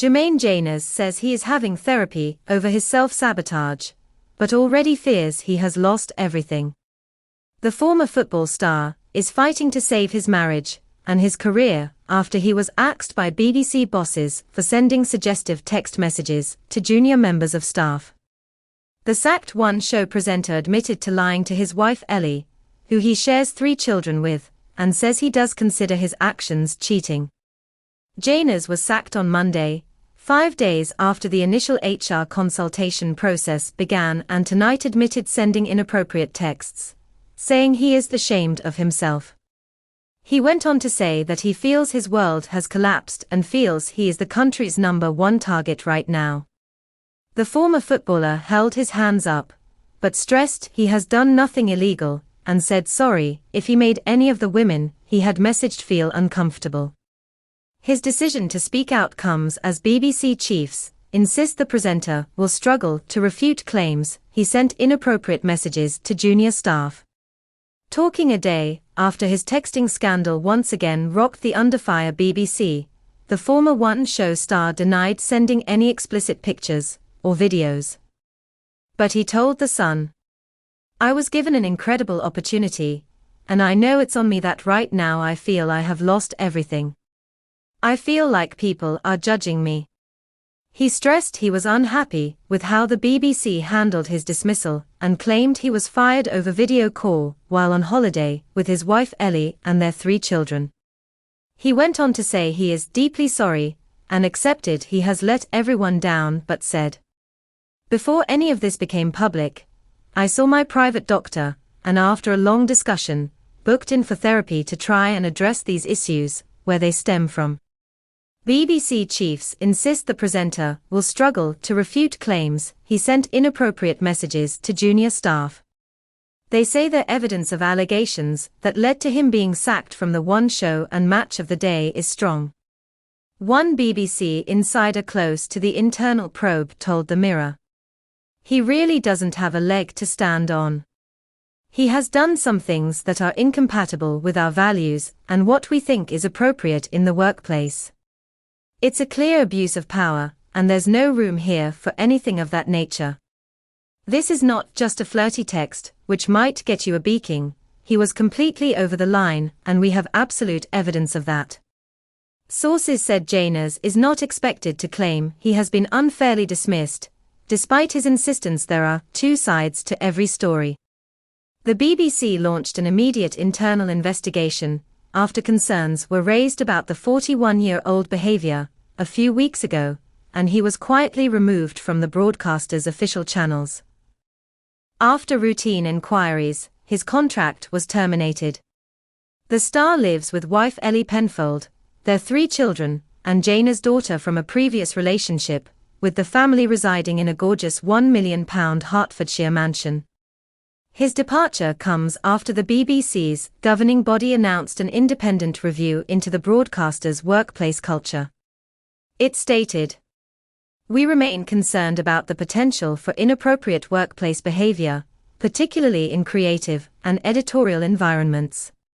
Jermaine Jenas says he is having therapy over his self-sabotage, but already fears he has lost everything. The former football star is fighting to save his marriage and his career after he was axed by BBC bosses for sending suggestive text messages to junior members of staff. The sacked One Show presenter admitted to lying to his wife Ellie, who he shares 3 children with, and says he does consider his actions cheating. Jenas was sacked on Monday, 5 days after the initial HR consultation process began, and tonight admitted sending inappropriate texts, saying he is ashamed of himself. He went on to say that he feels his world has collapsed and feels he is the country's #1 target right now. The former footballer held his hands up, but stressed he has done nothing illegal, and said sorry if he made any of the women he had messaged feel uncomfortable. His decision to speak out comes as BBC chiefs insist the presenter will struggle to refute claims he sent inappropriate messages to junior staff. Talking a day after his texting scandal once again rocked the under fire BBC, the former One Show star denied sending any explicit pictures or videos. But he told The Sun, "I was given an incredible opportunity, and I know it's on me that right now I feel I have lost everything. I feel like people are judging me." He stressed he was unhappy with how the BBC handled his dismissal and claimed he was fired over video call while on holiday with his wife Ellie and their 3 children. He went on to say he is deeply sorry and accepted he has let everyone down, but said, "Before any of this became public, I saw my private doctor, and after a long discussion, booked in for therapy to try and address these issues, where they stem from." BBC chiefs insist the presenter will struggle to refute claims he sent inappropriate messages to junior staff. They say their evidence of allegations that led to him being sacked from the One Show and Match of the Day is strong. One BBC insider close to the internal probe told the Mirror, "He really doesn't have a leg to stand on. He has done some things that are incompatible with our values and what we think is appropriate in the workplace. It's a clear abuse of power, and there's no room here for anything of that nature. This is not just a flirty text, which might get you a beaking. He was completely over the line, and we have absolute evidence of that." Sources said Jenas is not expected to claim he has been unfairly dismissed, despite his insistence there are 2 sides to every story. The BBC launched an immediate internal investigation after concerns were raised about the 41-year-old behavior a few weeks ago, and he was quietly removed from the broadcaster's official channels. After routine inquiries, his contract was terminated. The star lives with wife Ellie Penfold, their 3 children, and Jenas' daughter from a previous relationship, with the family residing in a gorgeous £1 million Hertfordshire mansion. His departure comes after the BBC's governing body announced an independent review into the broadcaster's workplace culture. It stated, "We remain concerned about the potential for inappropriate workplace behavior, particularly in creative and editorial environments.